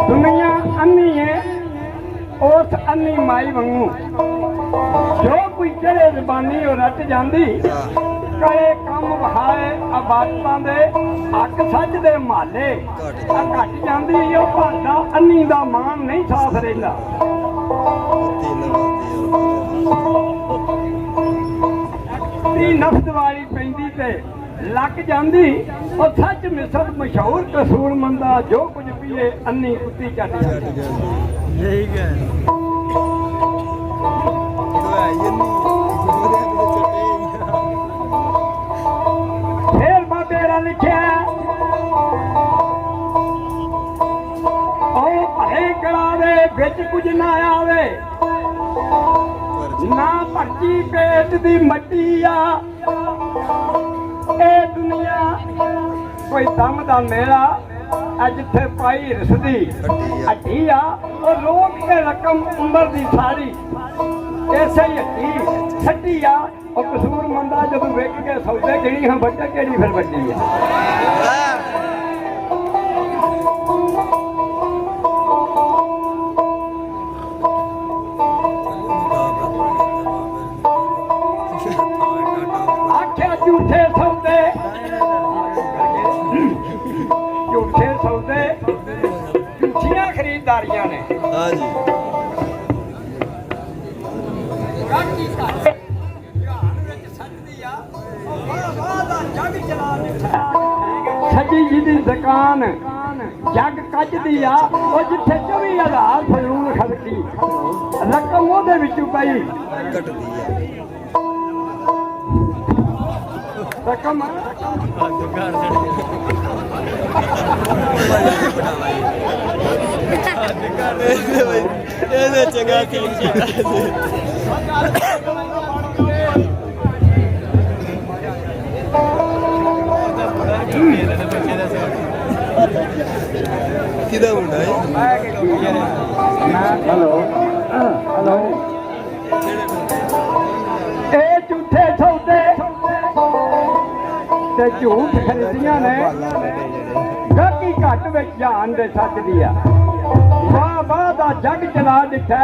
दुनिया अन्नी है उस अन्नी माई वांगू जो कोई चढ़े जबानी और रट जाती करे कम वहाए आबादतां दे हक सच दे माले घट जाती भाषा अन्नी दा मान नहीं साथ रहिंदा नफ्स वाली पैंदी ते लग जाती और सच मिसर मशहूर कसूर मंदा जो कुछ पिए अन्नी कुत्ती चट फिर बाबेरा लिखिया भले करा दे बिच कुछ ना आवे ना भर्ची पेट दी मट्टी आ दुनिया कोई दम दा मेला जिथे पाई रसदी हड्डी आ और लोग के रकम उम्र दी सारी ऐसे ही हड्डी छड्डी आ और कसूर मंदा जब वेख के सौदे गिणी हाँ बच्चा केड़ी फिर बच्ची है झूठे सौदे झूठे सौदे झूठियां खरीदारियां ने सजी जी दी दुकान जग कच दी आ जिथे 24,000 फजूल खर्ची रकम ओदे विचों पई रकम चंगा किदा मुंडा है हेलो हेलो ए झूठे सौदे ते झूठ खरीदियां ने गाकी घट विच जान दे सकदी आ वाह वाह दा जग चला दिखा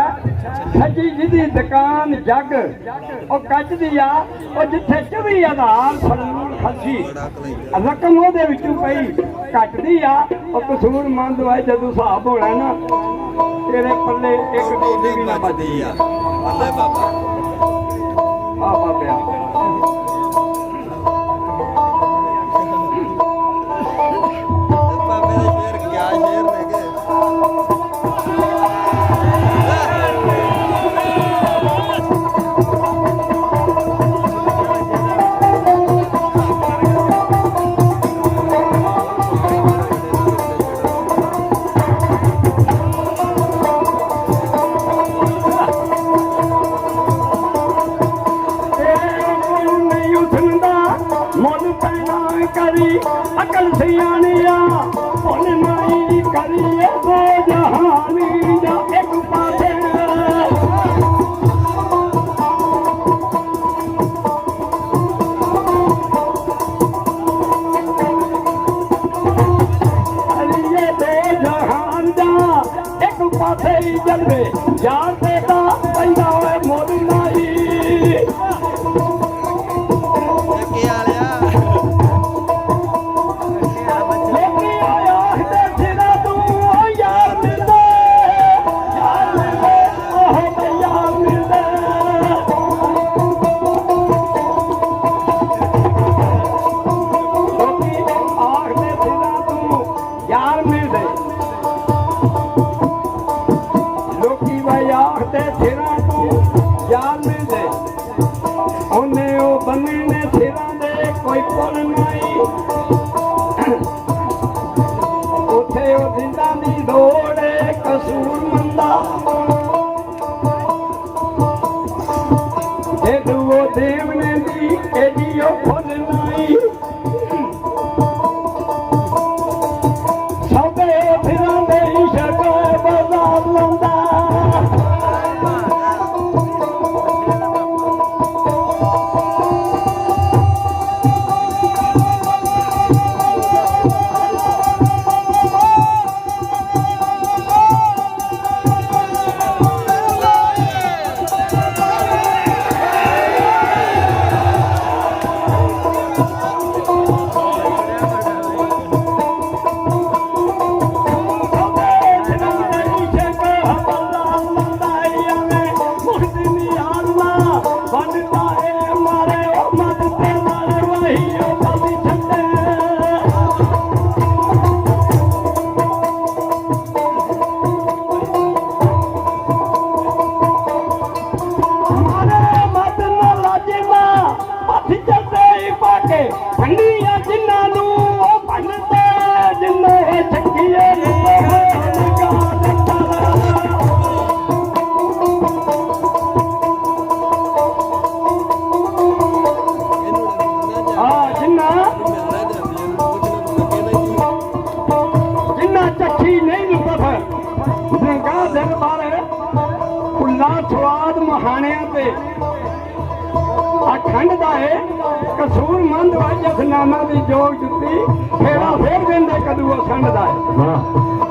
सजी जिदी दुकान जग ओ कच दी आ ओ जिथे 24,000 फजूल खर्ची रकम ओदे विचों पई घट दी आ ओ कसूर मंद होए जदों हिसाब होना ना तेरे पल्ले एक डोडी भी ना बचदी आ अल्लाह बाबा आ बाबा अकल सियानिया नहीं करिए दो जहानी जा एक पासे करिए दो जहान जा एक पासे ही जलवे यार बेटा पैदा हुए मोदी नहीं देवने दी एडियो खुद नहीं सौदे फिरां दे इश्क बाजार लंदा ਮਹਾਣਿਆਂ ਤੇ ਅਖੰਡ ਦਾ ਏ ਕਸੂਰ ਮੰਦ ਵਾ ਜਸਨਾਮਾ ਦੀ ਜੋਗ ਜੁੱਤੀ ਫੇਰਾ ਫੇਰ ਦਿੰਦੇ ਕਦੂ ਉਹ ਸੰਡ ਦਾ ਏ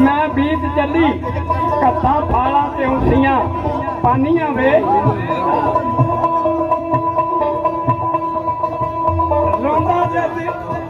ਮੈਂ ਬੀਤ ਚੱਲੀ ਕੱਥਾ ਫਾਲਾ ਤੇ ਹੁੰਦੀਆਂ ਪਾਨੀਆਂ ਵੇ ਰੋਂਦਾ ਜੱਜ